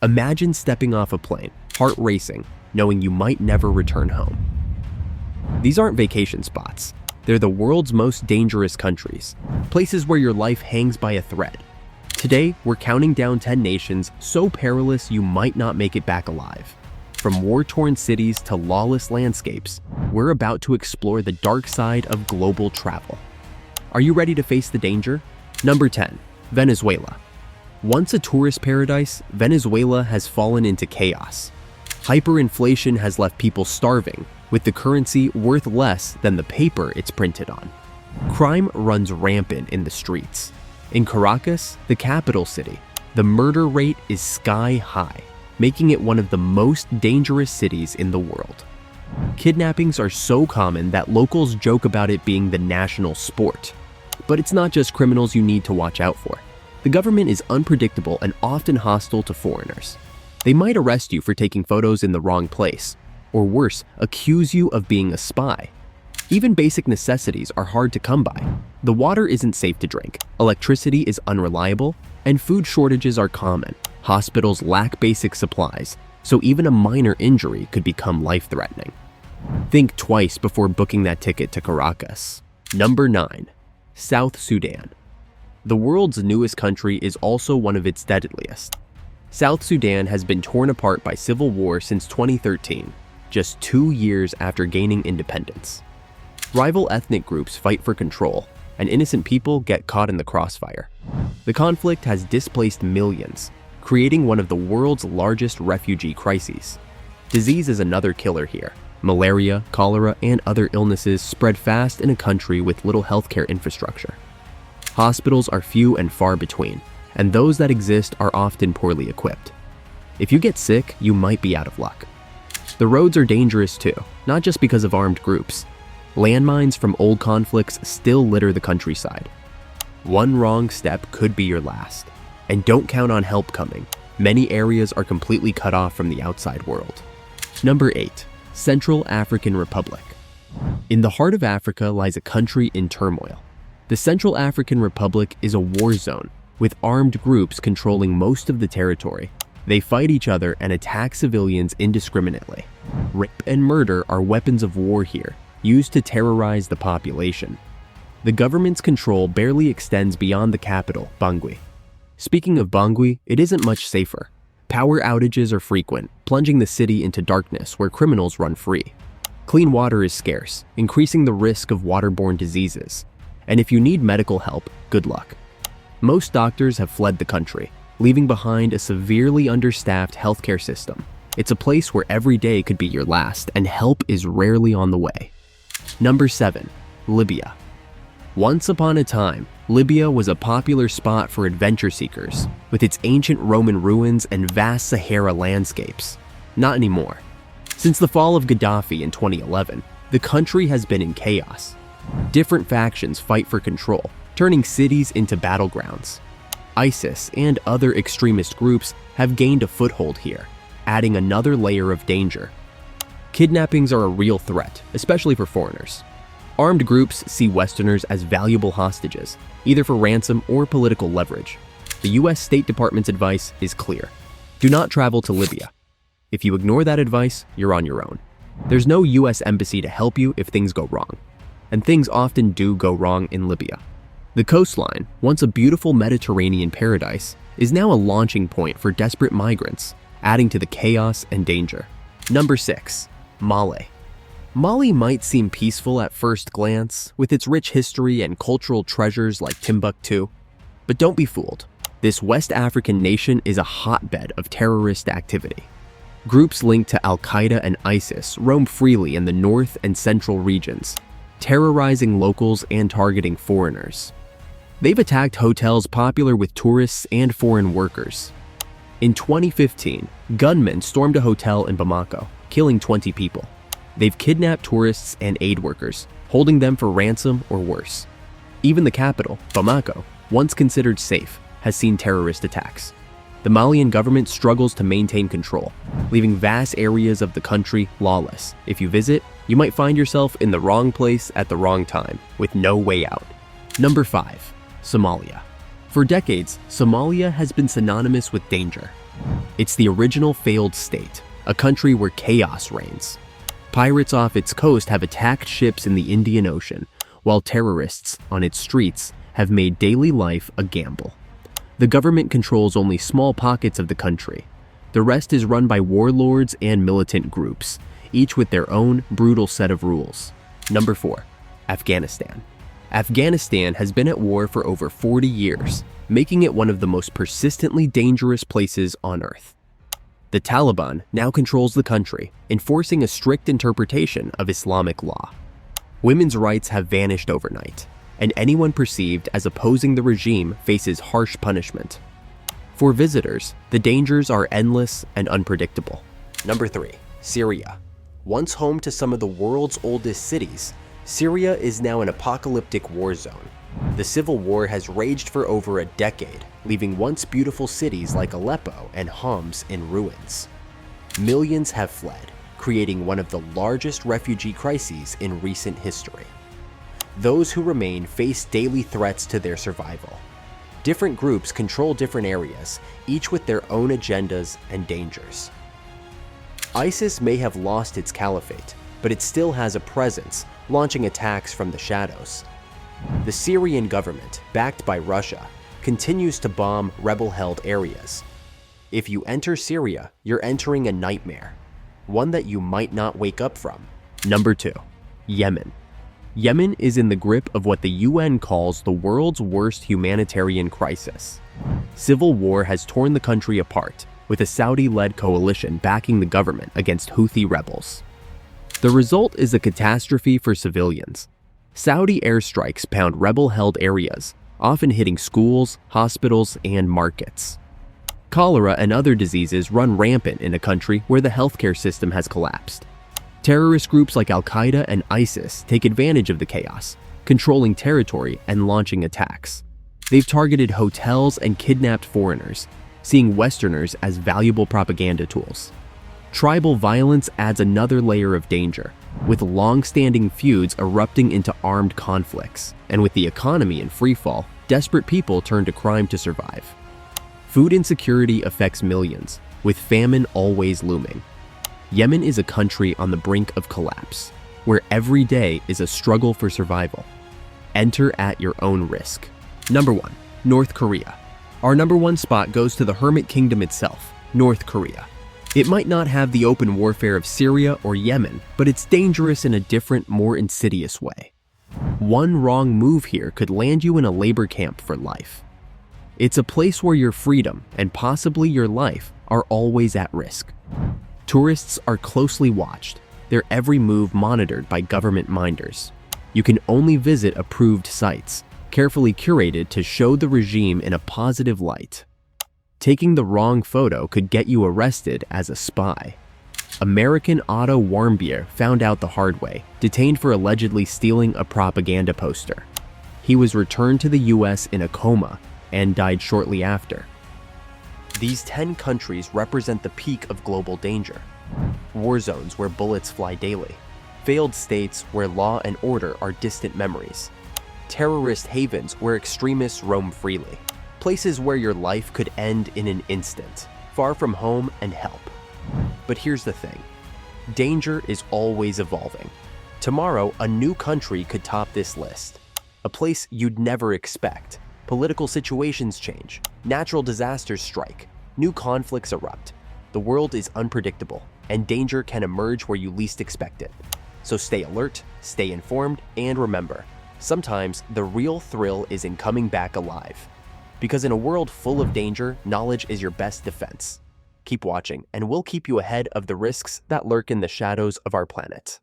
Imagine stepping off a plane, heart racing, knowing you might never return home. These aren't vacation spots. They're the world's most dangerous countries, places where your life hangs by a thread. Today, we're counting down 10 nations so perilous you might not make it back alive. From war-torn cities to lawless landscapes, we're about to explore the dark side of global travel. Are you ready to face the danger? Number 10. Venezuela. Once a tourist paradise, Venezuela has fallen into chaos. Hyperinflation has left people starving, with the currency worth less than the paper it's printed on. Crime runs rampant in the streets. In Caracas, the capital city, the murder rate is sky high, making it one of the most dangerous cities in the world. Kidnappings are so common that locals joke about it being the national sport. But it's not just criminals you need to watch out for. The government is unpredictable and often hostile to foreigners. They might arrest you for taking photos in the wrong place, or worse, accuse you of being a spy. Even basic necessities are hard to come by. The water isn't safe to drink, electricity is unreliable, and food shortages are common. Hospitals lack basic supplies, so even a minor injury could become life-threatening. Think twice before booking that ticket to Caracas. Number 9. South Sudan. The world's newest country is also one of its deadliest. South Sudan has been torn apart by civil war since 2013, just 2 years after gaining independence. Rival ethnic groups fight for control, and innocent people get caught in the crossfire. The conflict has displaced millions, creating one of the world's largest refugee crises. Disease is another killer here. Malaria, cholera, and other illnesses spread fast in a country with little healthcare infrastructure. Hospitals are few and far between, and those that exist are often poorly equipped. If you get sick, you might be out of luck. The roads are dangerous too, not just because of armed groups. Landmines from old conflicts still litter the countryside. One wrong step could be your last. And don't count on help coming. Many areas are completely cut off from the outside world. Number 8. Central African Republic. In the heart of Africa lies a country in turmoil. The Central African Republic is a war zone, with armed groups controlling most of the territory. They fight each other and attack civilians indiscriminately. Rape and murder are weapons of war here, used to terrorize the population. The government's control barely extends beyond the capital, Bangui. Speaking of Bangui, it isn't much safer. Power outages are frequent, plunging the city into darkness where criminals run free. Clean water is scarce, increasing the risk of waterborne diseases. And if you need medical help, good luck. Most doctors have fled the country, leaving behind a severely understaffed healthcare system. It's a place where every day could be your last, and help is rarely on the way. Number 7. Libya. Once upon a time, Libya was a popular spot for adventure seekers, with its ancient Roman ruins and vast Sahara landscapes. Not anymore. Since the fall of Gaddafi in 2011, the country has been in chaos. Different factions fight for control, turning cities into battlegrounds. ISIS and other extremist groups have gained a foothold here, adding another layer of danger. Kidnappings are a real threat, especially for foreigners. Armed groups see Westerners as valuable hostages, either for ransom or political leverage. The US State Department's advice is clear. Do not travel to Libya. If you ignore that advice, you're on your own. There's no US embassy to help you if things go wrong. And things often do go wrong in Libya. The coastline, once a beautiful Mediterranean paradise, is now a launching point for desperate migrants, adding to the chaos and danger. Number 6. Mali. Mali might seem peaceful at first glance, with its rich history and cultural treasures like Timbuktu. But don't be fooled. This West African nation is a hotbed of terrorist activity. Groups linked to Al-Qaeda and ISIS roam freely in the north and central regions, terrorizing locals and targeting foreigners. They've attacked hotels popular with tourists and foreign workers. In 2015, gunmen stormed a hotel in Bamako, killing 20 people. They've kidnapped tourists and aid workers, holding them for ransom or worse. Even the capital, Bamako, once considered safe, has seen terrorist attacks. The Malian government struggles to maintain control, leaving vast areas of the country lawless. If you visit, you might find yourself in the wrong place at the wrong time, with no way out. Number 5. Somalia. For decades, Somalia has been synonymous with danger. It's the original failed state, a country where chaos reigns. Pirates off its coast have attacked ships in the Indian Ocean, while terrorists on its streets have made daily life a gamble. The government controls only small pockets of the country. The rest is run by warlords and militant groups, each with their own brutal set of rules. Number 4. Afghanistan. Afghanistan has been at war for over 40 years, making it one of the most persistently dangerous places on Earth. The Taliban now controls the country, enforcing a strict interpretation of Islamic law. Women's rights have vanished overnight, and anyone perceived as opposing the regime faces harsh punishment. For visitors, the dangers are endless and unpredictable. Number 3. Syria. Once home to some of the world's oldest cities, Syria is now an apocalyptic war zone. The civil war has raged for over a decade, leaving once beautiful cities like Aleppo and Homs in ruins. Millions have fled, creating one of the largest refugee crises in recent history. Those who remain face daily threats to their survival. Different groups control different areas, each with their own agendas and dangers. ISIS may have lost its caliphate, but it still has a presence, launching attacks from the shadows. The Syrian government, backed by Russia, continues to bomb rebel-held areas. If you enter Syria, you're entering a nightmare, one that you might not wake up from. Number 2. Yemen. Yemen is in the grip of what the UN calls the world's worst humanitarian crisis. Civil war has torn the country apart, with a Saudi-led coalition backing the government against Houthi rebels. The result is a catastrophe for civilians. Saudi airstrikes pound rebel-held areas, often hitting schools, hospitals, and markets. Cholera and other diseases run rampant in a country where the healthcare system has collapsed. Terrorist groups like Al-Qaeda and ISIS take advantage of the chaos, controlling territory and launching attacks. They've targeted hotels and kidnapped foreigners, seeing Westerners as valuable propaganda tools. Tribal violence adds another layer of danger, with long-standing feuds erupting into armed conflicts. And with the economy in freefall, desperate people turn to crime to survive. Food insecurity affects millions, with famine always looming. Yemen is a country on the brink of collapse, where every day is a struggle for survival. Enter at your own risk. Number 1. North Korea. Our number 1 spot goes to the Hermit Kingdom itself, North Korea. It might not have the open warfare of Syria or Yemen, but it's dangerous in a different, more insidious way. One wrong move here could land you in a labor camp for life. It's a place where your freedom and possibly your life are always at risk. Tourists are closely watched, their every move monitored by government minders. You can only visit approved sites, carefully curated to show the regime in a positive light. Taking the wrong photo could get you arrested as a spy. American Otto Warmbier found out the hard way, detained for allegedly stealing a propaganda poster. He was returned to the US in a coma and died shortly after. These 10 countries represent the peak of global danger. War zones where bullets fly daily. Failed states where law and order are distant memories. Terrorist havens where extremists roam freely. Places where your life could end in an instant, far from home and help. But here's the thing. Danger is always evolving. Tomorrow, a new country could top this list. A place you'd never expect. Political situations change. Natural disasters strike. New conflicts erupt. The world is unpredictable, and danger can emerge where you least expect it. So stay alert, stay informed, and remember, sometimes the real thrill is in coming back alive. Because in a world full of danger, knowledge is your best defense. Keep watching, and we'll keep you ahead of the risks that lurk in the shadows of our planet.